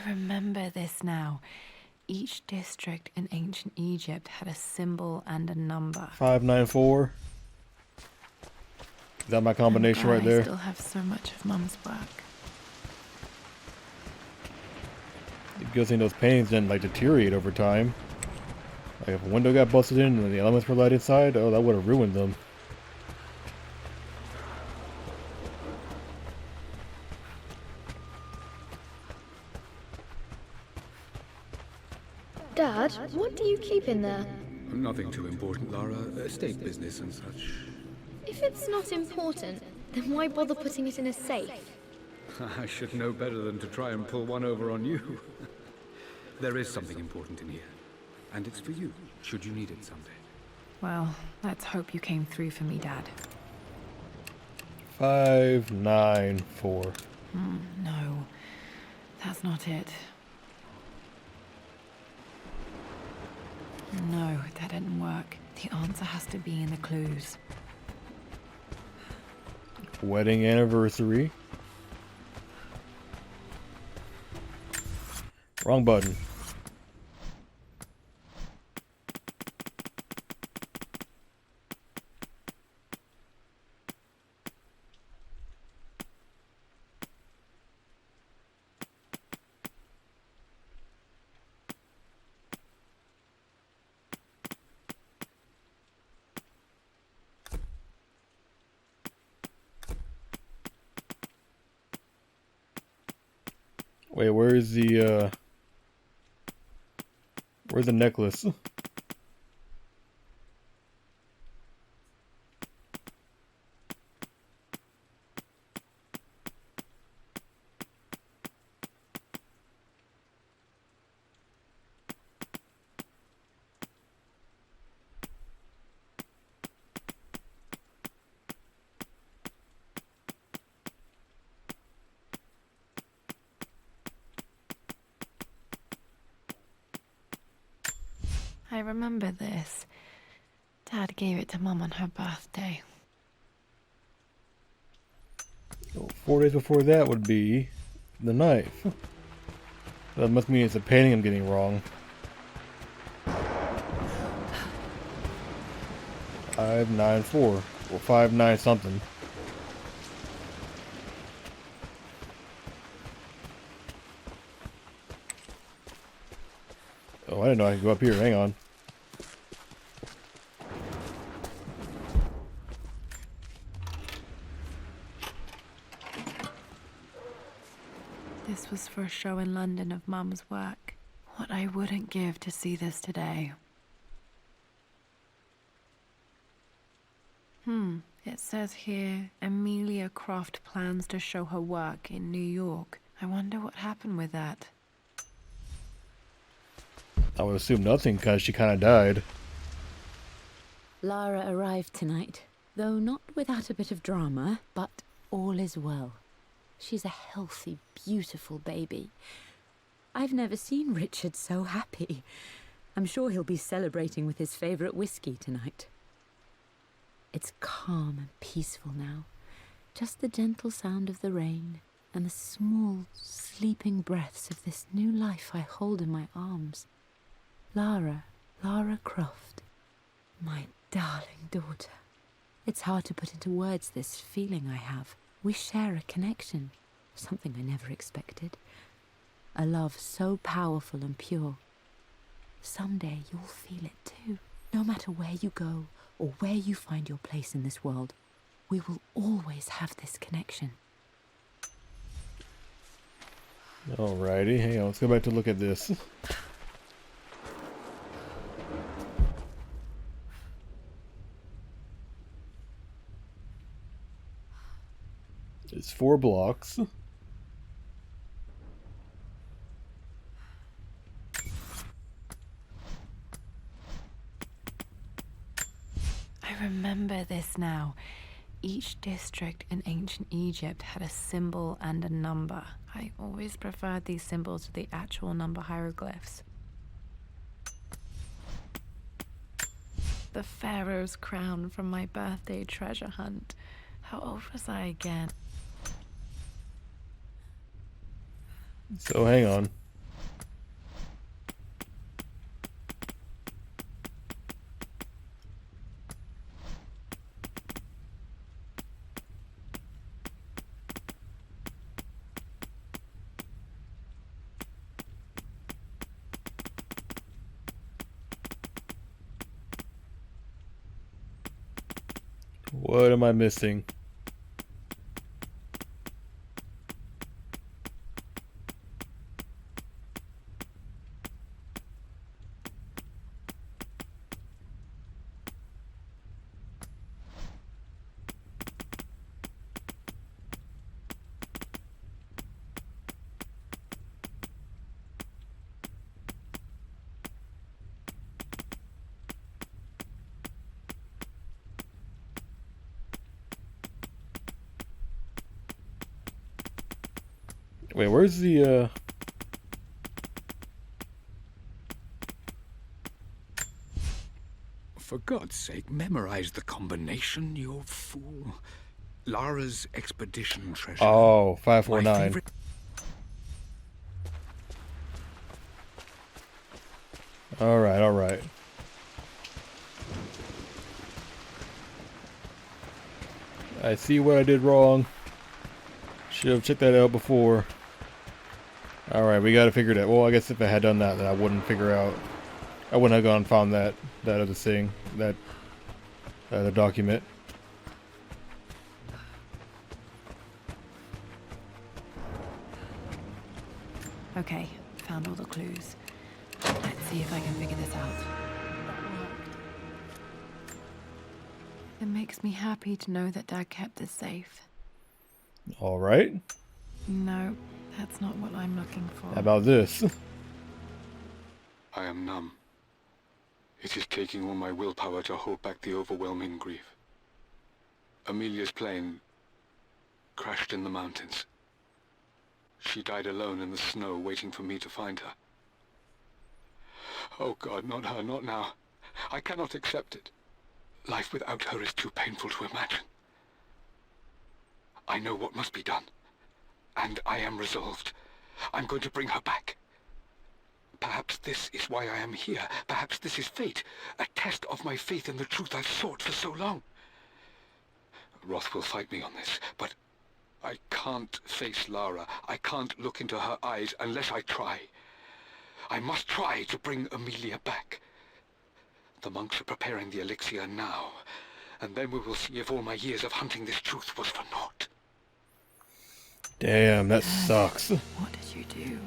remember this now. Each district in ancient Egypt had a symbol and a number. 594. Is that my combination right there? I still have so much of Mum's work. Good thing those paintings didn't like deteriorate over time. Like if a window got busted in and the elements were light inside, oh, that would have ruined them. Dad, what do you keep in there? Nothing too important, Lara. Estate business and such. If it's not important, then why bother putting it in a safe? I should know better than to try and pull one over on you. There is something important in here. And it's for you, should you need it someday. Well, let's hope you came through for me, Dad. 594. No, that's not it. No, that didn't work. The answer has to be in the clues. Wedding anniversary. Wrong button. Wait, where's the necklace? I remember this. Dad gave it to Mum on her birthday. So 4 days before that would be the knife. That must mean it's a painting I'm getting wrong. 594 or 59 something. Oh, I didn't know I could go up here. Hang on. This was for a show in London of Mum's work. What I wouldn't give to see this today. It says here, Amelia Croft plans to show her work in New York. I wonder what happened with that. I would assume nothing because she kind of died. Lara arrived tonight, though not without a bit of drama, but all is well. She's a healthy, beautiful baby. I've never seen Richard so happy. I'm sure he'll be celebrating with his favorite whiskey tonight. It's calm and peaceful now. Just the gentle sound of the rain and the small, sleeping breaths of this new life I hold in my arms. Lara Croft, my darling daughter. It's hard to put into words this feeling I have. We share a connection, something I never expected. A love so powerful and pure. Someday you'll feel it too. No matter where you go or where you find your place in this world, we will always have this connection. Alrighty, hang on, let's go back to look at this. It's 4 blocks. I remember this now. Each district in ancient Egypt had a symbol and a number. I always preferred these symbols to the actual number hieroglyphs. The pharaoh's crown from my birthday treasure hunt. How old was I again? So hang on. What am I missing? Wait, where's the, For God's sake, memorize the combination, you fool. Lara's expedition treasure. Oh, My 549. favorite. Alright, alright. I see what I did wrong. Should have checked that out before. Alright, we gotta figure that. Well, I guess if I had done that, then I wouldn't figure out. I wouldn't have gone and found that other thing, that other document. Okay, found all the clues. Let's see if I can figure this out. It makes me happy to know that Dad kept this safe. Alright. No, that's not what I'm looking for. How about this? I am numb. It is taking all my willpower to hold back the overwhelming grief. Amelia's plane crashed in the mountains. She died alone in the snow, waiting for me to find her. Oh God, not her, not now. I cannot accept it. Life without her is too painful to imagine. I know what must be done, and I am resolved. I'm going to bring her back. Perhaps this is why I am here. Perhaps this is fate, a test of my faith in the truth I've sought for so long. Roth will fight me on this, but I can't face Lara. I can't look into her eyes unless I try. I must try to bring Amelia back. The monks are preparing the elixir now, and then we will see if all my years of hunting this truth was for naught. Damn, that Dad, sucks. What did you do?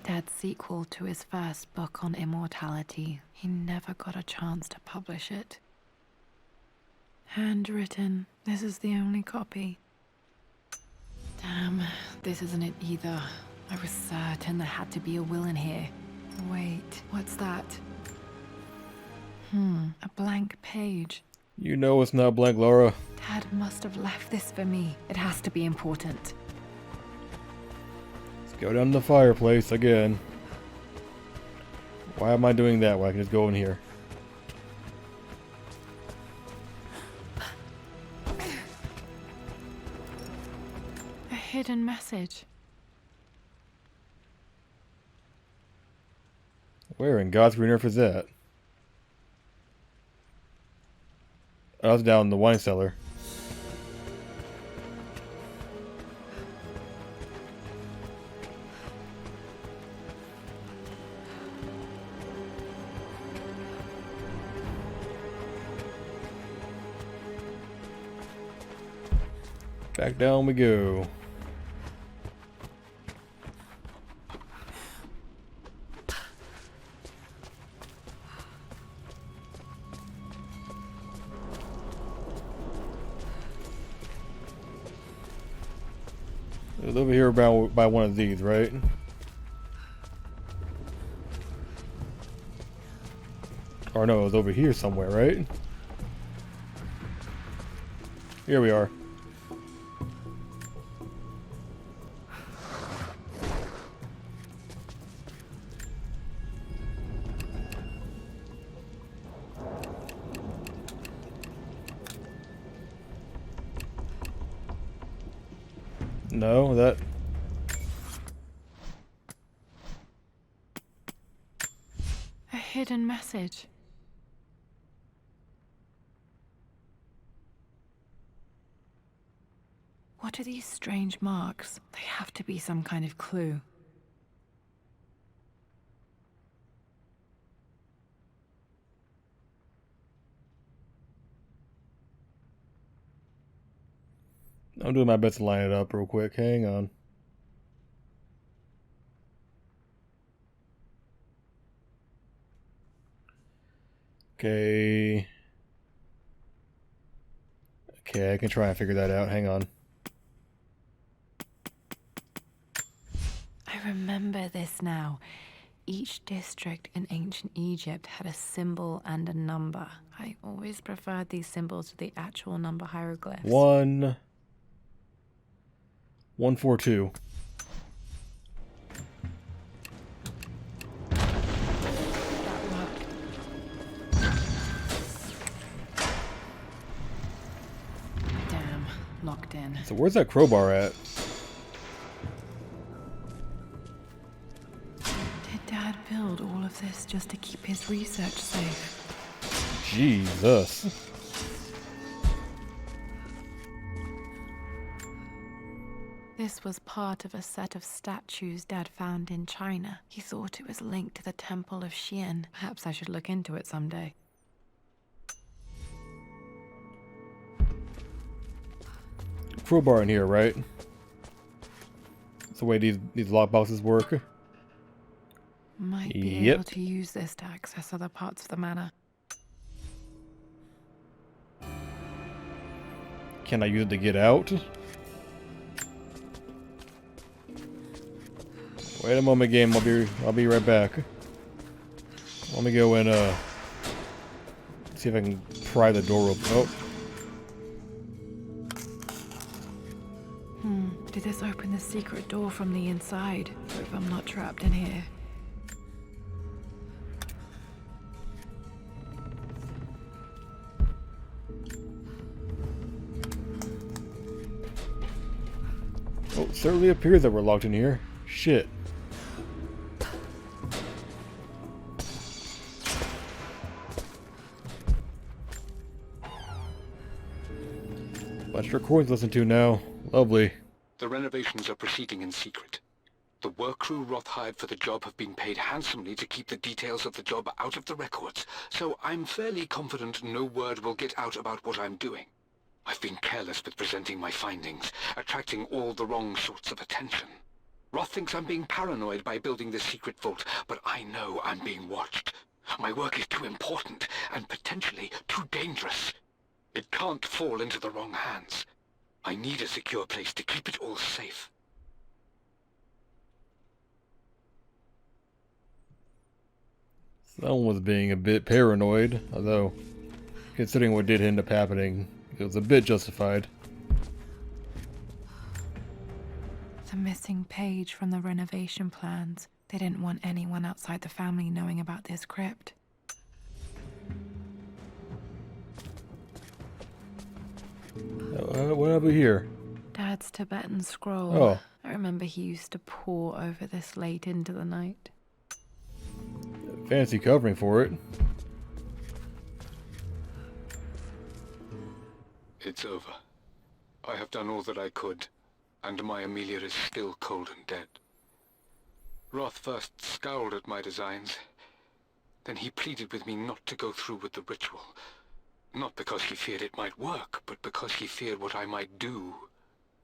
Dad's sequel to his first book on immortality. He never got a chance to publish it. Handwritten. This is the only copy. Damn, this isn't it either. I was certain there had to be a will in here. Wait, what's that? A blank page. You know it's not blank, Laura. Dad must have left this for me. It has to be important. Let's go down to the fireplace again. Why am I doing that when I can just go in here? A hidden message. Where in God's green earth is that? Oh, that's down in the wine cellar. Back down we go. It was over here by one of these, right? Or no, it was over here somewhere, right? Here we are. No, that... A hidden message. What are these strange marks? They have to be some kind of clue. I'm doing my best to line it up real quick. Hang on. Okay. Okay, I can try and figure that out. Hang on. I remember this now. Each district in ancient Egypt had a symbol and a number. I always preferred these symbols to the actual number hieroglyphs. 142. That worked. Damn, locked in. So where's that crowbar at? Did Dad build all of this just to keep his research safe? Jesus. This was part of a set of statues Dad found in China. He thought it was linked to the Temple of Xian. Perhaps I should look into it someday. Crowbar in here, right? That's the way these lockboxes work. Might be Yep. able to use this to access other parts of the manor. Can I use it to get out? Wait a moment, game. I'll be right back. Let me go and see if I can pry the door open. Oh, Did this open the secret door from the inside? Hope I'm not trapped in here. oh, it certainly appears that we're locked in here. Shit. Bunch of coins to listen to now. Lovely. The renovations are proceeding in secret. The work crew Roth hired for the job have been paid handsomely to keep the details of the job out of the records, so I'm fairly confident no word will get out about what I'm doing. I've been careless with presenting my findings, attracting all the wrong sorts of attention. Roth thinks I'm being paranoid by building this secret vault, but I know I'm being watched. My work is too important, and potentially too dangerous. It can't fall into the wrong hands. I need a secure place to keep it all safe. Someone was being a bit paranoid, although, considering what did end up happening, it was a bit justified. The missing page from the renovation plans. They didn't want anyone outside the family knowing about this crypt. What have we here? Dad's Tibetan scroll. Oh. I remember he used to pore over this late into the night. Fancy covering for it. It's over. I have done all that I could, and my Amelia is still cold and dead. Roth first scowled at my designs. Then he pleaded with me not to go through with the ritual. Not because he feared it might work, but because he feared what I might do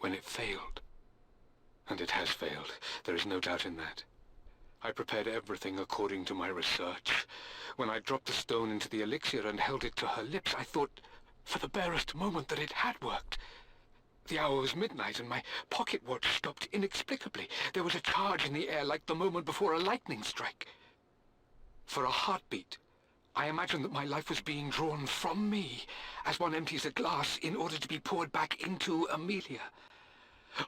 when it failed. And it has failed. There is no doubt in that. I prepared everything according to my research. When I dropped the stone into the elixir and held it to her lips, I thought for the barest moment that it had worked. The hour was midnight and my pocket watch stopped inexplicably. There was a charge in the air like the moment before a lightning strike. For a heartbeat, I imagined that my life was being drawn from me, as one empties a glass in order to be poured back into Amelia.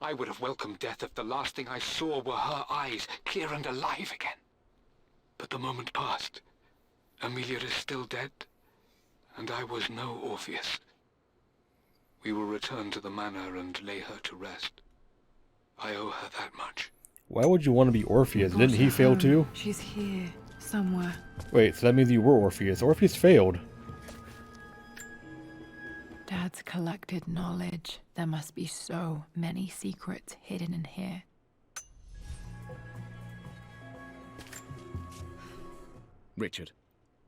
I would have welcomed death if the last thing I saw were her eyes, clear and alive again. But the moment passed. Amelia is still dead, and I was no Orpheus. We will return to the manor and lay her to rest. I owe her that much. Why would you want to be Orpheus? Didn't he fail too? She's here, somewhere. Wait, so that means you were Orpheus. Orpheus failed. Dad's collected knowledge. There must be so many secrets hidden in here. Richard,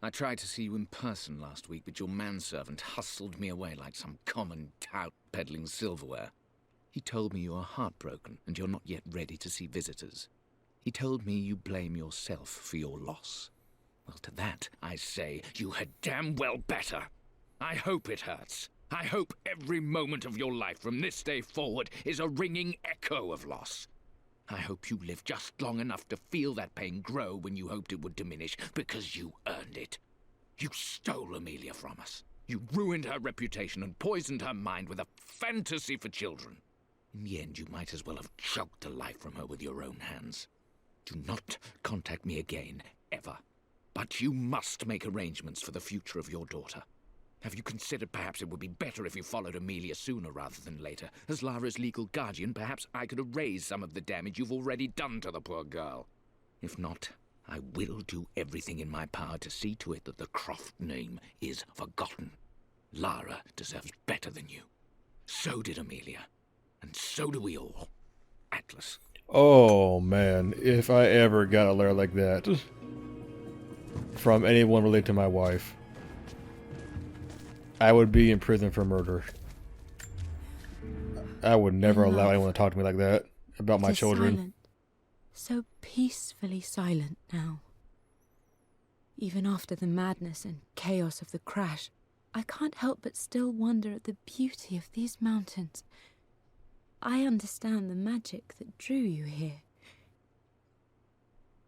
I tried to see you in person last week, but your manservant hustled me away like some common tout peddling silverware. He told me you are heartbroken and you're not yet ready to see visitors. He told me you blame yourself for your loss. Well, to that, I say, you had damn well better. I hope it hurts. I hope every moment of your life from this day forward is a ringing echo of loss. I hope you live just long enough to feel that pain grow when you hoped it would diminish, because you earned it. You stole Amelia from us. You ruined her reputation and poisoned her mind with a fantasy for children. In the end, you might as well have choked the life from her with your own hands. Do not contact me again, ever. But you must make arrangements for the future of your daughter. Have you considered perhaps it would be better if you followed Amelia sooner rather than later? As Lara's legal guardian, perhaps I could erase some of the damage you've already done to the poor girl. If not, I will do everything in my power to see to it that the Croft name is forgotten. Lara deserves better than you. So did Amelia. And so do we all. Atlas. Oh man, if I ever got a letter like that from anyone related to my wife, I would be in prison for murder. I would never allow anyone to talk to me like that about my children. Silent. So peacefully silent now. Even after the madness and chaos of the crash, I can't help but still wonder at the beauty of these mountains. I understand the magic that drew you here.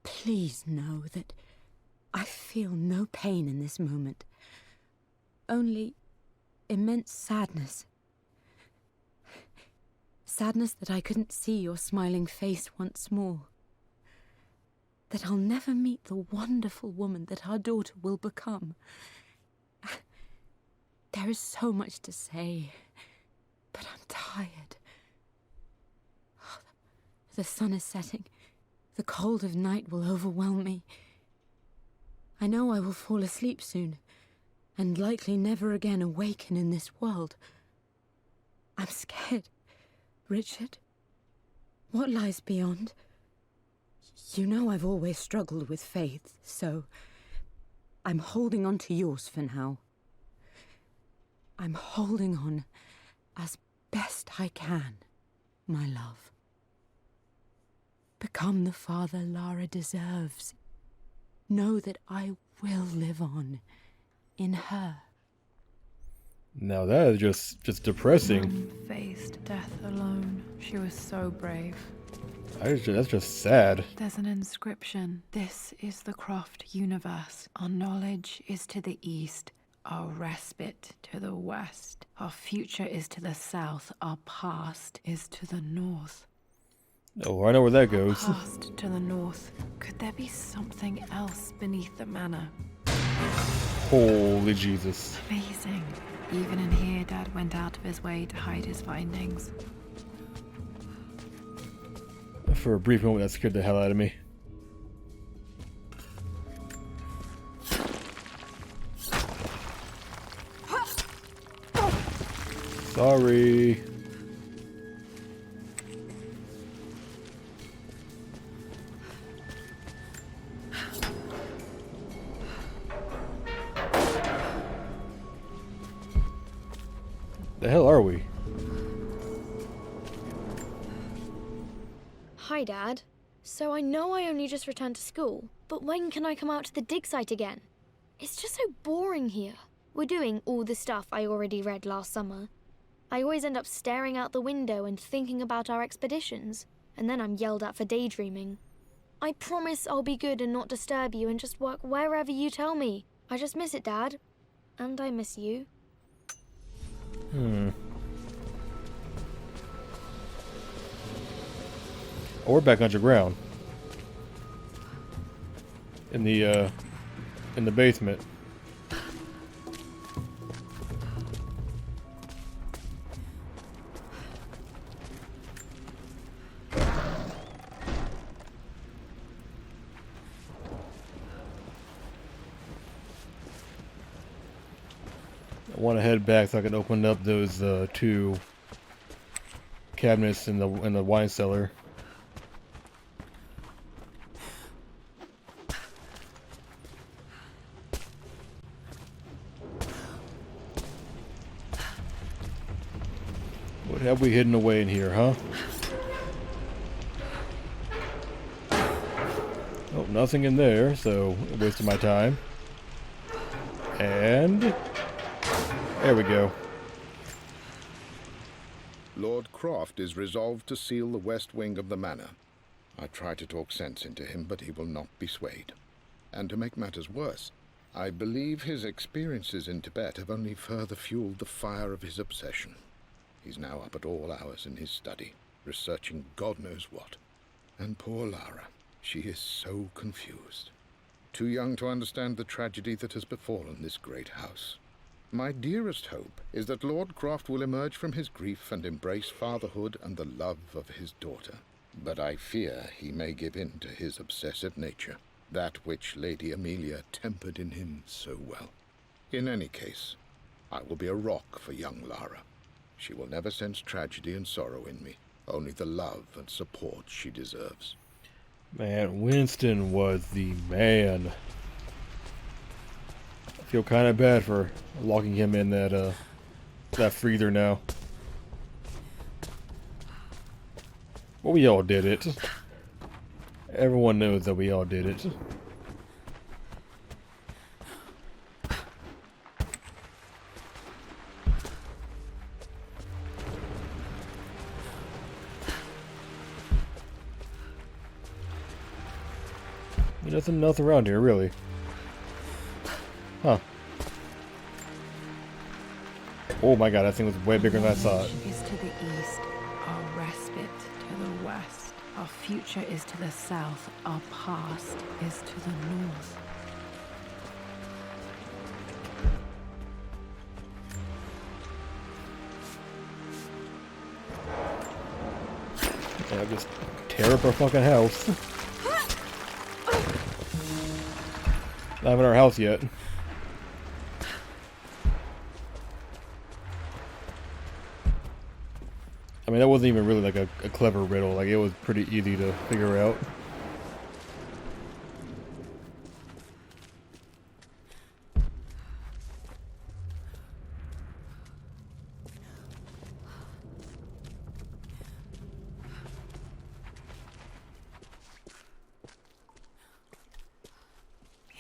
Please know that I feel no pain in this moment. Only immense sadness. Sadness that I couldn't see your smiling face once more. That I'll never meet the wonderful woman that our daughter will become. There is so much to say, but I'm tired. The sun is setting. The cold of night will overwhelm me. I know I will fall asleep soon, and likely never again awaken in this world. I'm scared. Richard, what lies beyond? You know I've always struggled with faith, so I'm holding on to yours for now. I'm holding on as best I can, my love. Become the father Lara deserves. Know that I will live on in her. Now that is just depressing. Mum faced death alone. She was so brave. That's just sad. There's an inscription. This is the Croft universe. Our knowledge is to the east. Our respite to the west. Our future is to the south. Our past is to the north. Oh, I know where that goes. Past to the north. Could there be something else beneath the manor? Holy Jesus. Amazing. Even in here, Dad went out of his way to hide his findings. For a brief moment, that scared the hell out of me. Sorry. The hell are we? Hi, Dad. So I know I only just returned to school, but when can I come out to the dig site again? It's just so boring here. We're doing all the stuff I already read last summer. I always end up staring out the window and thinking about our expeditions, and then I'm yelled at for daydreaming. I promise I'll be good and not disturb you and just work wherever you tell me. I just miss it, Dad. And I miss you. Oh, we're back underground. In the basement. I want to head back so I can open up those two cabinets in the wine cellar. What have we hidden away in here, huh? Oh, nothing in there, so a waste of my time. And there we go. Lord Croft is resolved to seal the west wing of the manor. I try to talk sense into him, but he will not be swayed. And to make matters worse, I believe his experiences in Tibet have only further fueled the fire of his obsession. He's now up at all hours in his study, researching God knows what. And poor Lara, she is so confused. Too young to understand the tragedy that has befallen this great house. My dearest hope is that Lord Croft will emerge from his grief and embrace fatherhood and the love of his daughter. But I fear he may give in to his obsessive nature, that which Lady Amelia tempered in him so well. In any case, I will be a rock for young Lara. She will never sense tragedy and sorrow in me, only the love and support she deserves. Man, Winston was the man. I feel kind of bad for locking him in that freezer now. Well, we all did it. Everyone knows that we all did it. Nothing around here, really. Huh. Oh my god, that thing was way bigger than I thought. Our future is to the east, our respite to the west. Our future is to the south, our past is to the north. Yeah, just tear up our fucking house. Not even our house yet. I mean, that wasn't even really like a clever riddle. Like, it was pretty easy to figure out.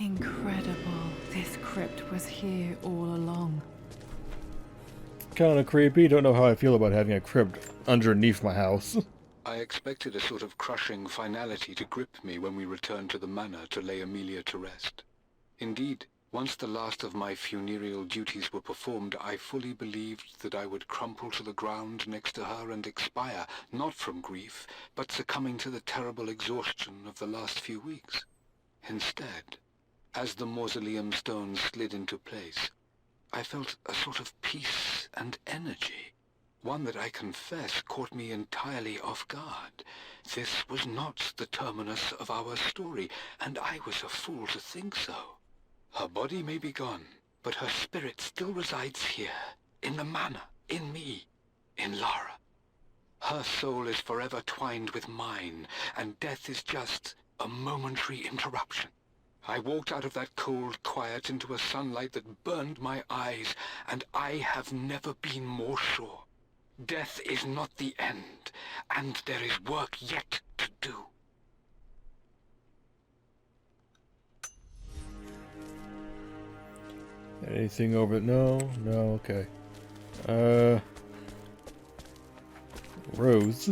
Incredible. This crypt was here all along. Kinda creepy. Don't know how I feel about having a crypt underneath my house. I expected a sort of crushing finality to grip me when we returned to the manor to lay Amelia to rest. Indeed, once the last of my funereal duties were performed, I fully believed that I would crumple to the ground next to her and expire, not from grief, but succumbing to the terrible exhaustion of the last few weeks. Instead, as the mausoleum stones slid into place, I felt a sort of peace and energy, one that I confess caught me entirely off guard. This was not the terminus of our story, and I was a fool to think so. Her body may be gone, but her spirit still resides here, in the manor, in me, in Lara. Her soul is forever twined with mine, and death is just a momentary interruption. I walked out of that cold quiet into a sunlight that burned my eyes, and I have never been more sure. Death is not the end, and there is work yet to do. Anything over? No, okay. Rose.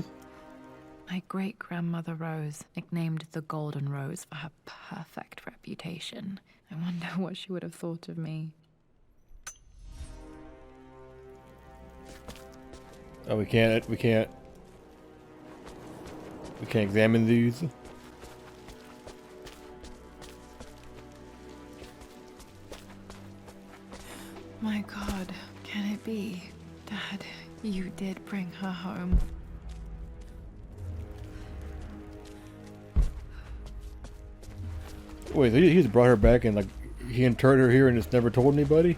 My great-grandmother Rose, nicknamed the Golden Rose for her perfect reputation. I wonder what she would have thought of me. Oh, we can't examine these. My God, can it be? Dad, you did bring her home. Wait, he just brought her back and like he interred her here and just never told anybody?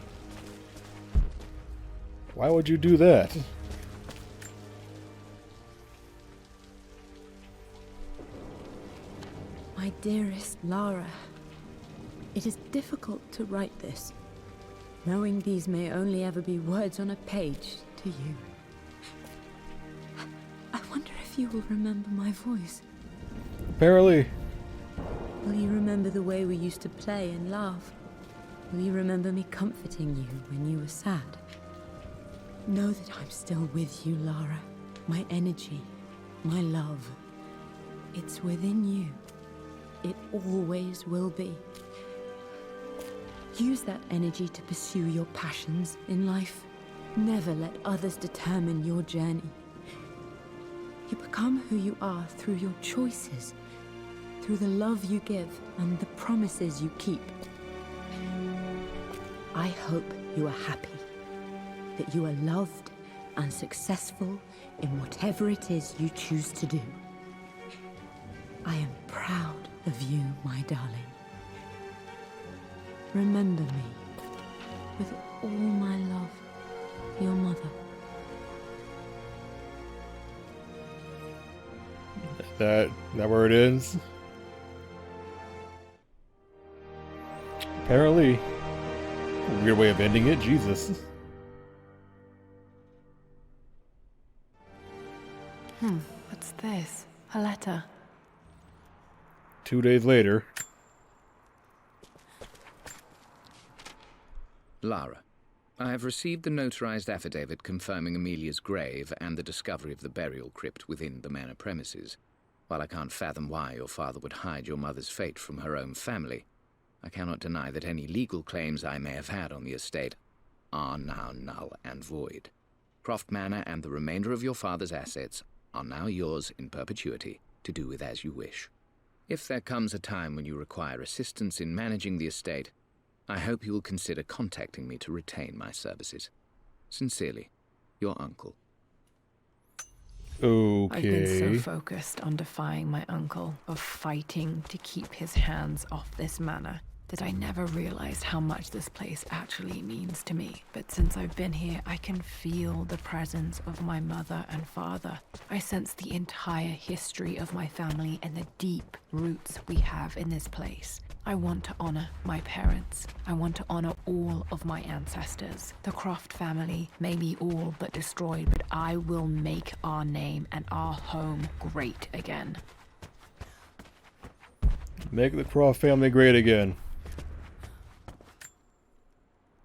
Why would you do that? My dearest Lara, it is difficult to write this, knowing these may only ever be words on a page to you. if you will remember my voice. Apparently. Will you remember the way we used to play and laugh? Will you remember me comforting you when you were sad? Know that I'm still with you, Lara. My energy, my love. It's within you. It always will be. Use that energy to pursue your passions in life. Never let others determine your journey. You become who you are through your choices, through the love you give and the promises you keep. I hope you are happy, that you are loved and successful in whatever it is you choose to do. I am proud of you, my darling. Remember me with all my love, your mother. That where it is? Apparently. Weird way of ending it, Jesus. What's this? A letter. 2 days later. Lara, I have received the notarized affidavit confirming Amelia's grave and the discovery of the burial crypt within the manor premises. While I can't fathom why your father would hide your mother's fate from her own family, I cannot deny that any legal claims I may have had on the estate are now null and void. Croft Manor and the remainder of your father's assets are now yours in perpetuity to do with as you wish. If there comes a time when you require assistance in managing the estate, I hope you will consider contacting me to retain my services. Sincerely, your uncle. Okay. I've been so focused on defying my uncle, of fighting to keep his hands off this manor, that I never realized how much this place actually means to me. But since I've been here, I can feel the presence of my mother and father. I sense the entire history of my family and the deep roots we have in this place. I want to honor my parents. I want to honor all of my ancestors. The Croft family may be all but destroyed, but I will make our name and our home great again. Make the Croft family great again.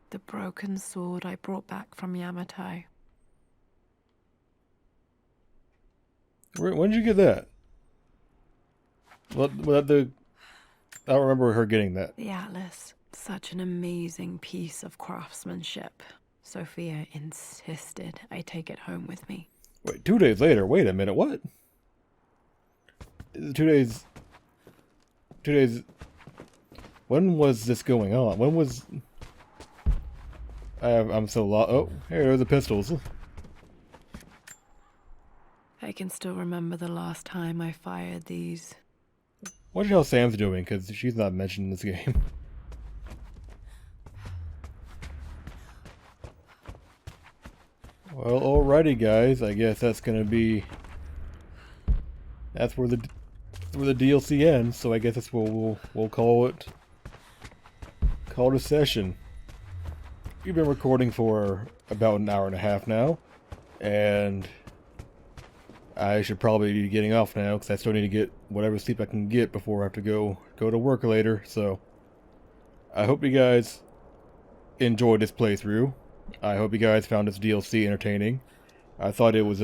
The broken sword I brought back from Yamato. When did you get that? What the? I don't remember her getting that. The Atlas. Such an amazing piece of craftsmanship. Sophia insisted I take it home with me. Wait, 2 days later. Wait a minute. What? 2 days. 2 days. When was this going on? When was? I'm so lost. Oh, here are the pistols. I can still remember the last time I fired these. Wonder how Sam's doing, because she's not mentioned in this game. Well, alrighty, guys. I guess that's gonna be. That's where the DLC ends. So I guess that's what we'll call it. Call it a session. We've been recording for about an hour and a half now, and I should probably be getting off now because I still need to get whatever sleep I can get before I have to go to work later. So I hope you guys enjoyed this playthrough. I hope you guys found this DLC entertaining. I thought it was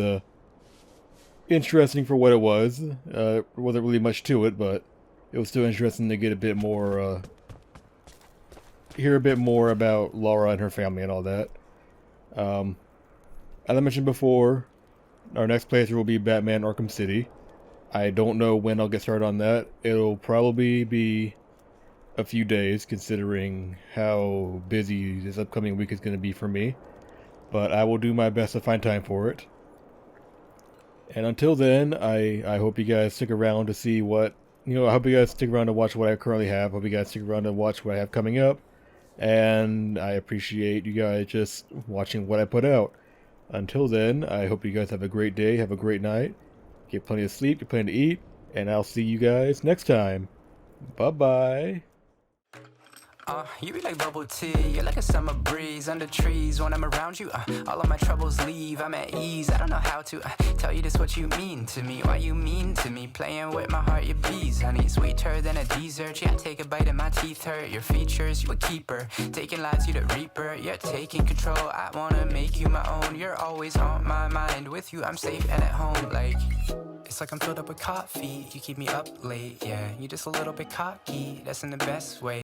interesting for what it was. There wasn't really much to it, but it was still interesting to get a bit more. Hear a bit more about Laura and her family and all that. As I mentioned before, our next playthrough will be Batman Arkham City. I don't know when I'll get started on that. It'll probably be a few days, considering how busy this upcoming week is going to be for me. But I will do my best to find time for it. And until then, I hope you guys stick around to see what... I hope you guys stick around to watch what I currently have. I hope you guys stick around to watch what I have coming up. And I appreciate you guys just watching what I put out. Until then, I hope you guys have a great day, have a great night, get plenty of sleep, get plenty to eat, and I'll see you guys next time. Bye-bye. You be like bubble tea, you're like a summer breeze under trees. When I'm around you, all of my troubles leave. I'm at ease, I don't know how to tell you just what you mean to me. Why you mean to me, playing with my heart, you bees, honey. Sweeter than a dessert, yeah, take a bite and my teeth hurt. Your features, you a keeper, taking lives, you the reaper. You're taking control, I wanna make you my own. You're always on my mind, with you I'm safe and at home. Like, it's like I'm filled up with coffee, you keep me up late, yeah. You're just a little bit cocky, that's in the best way.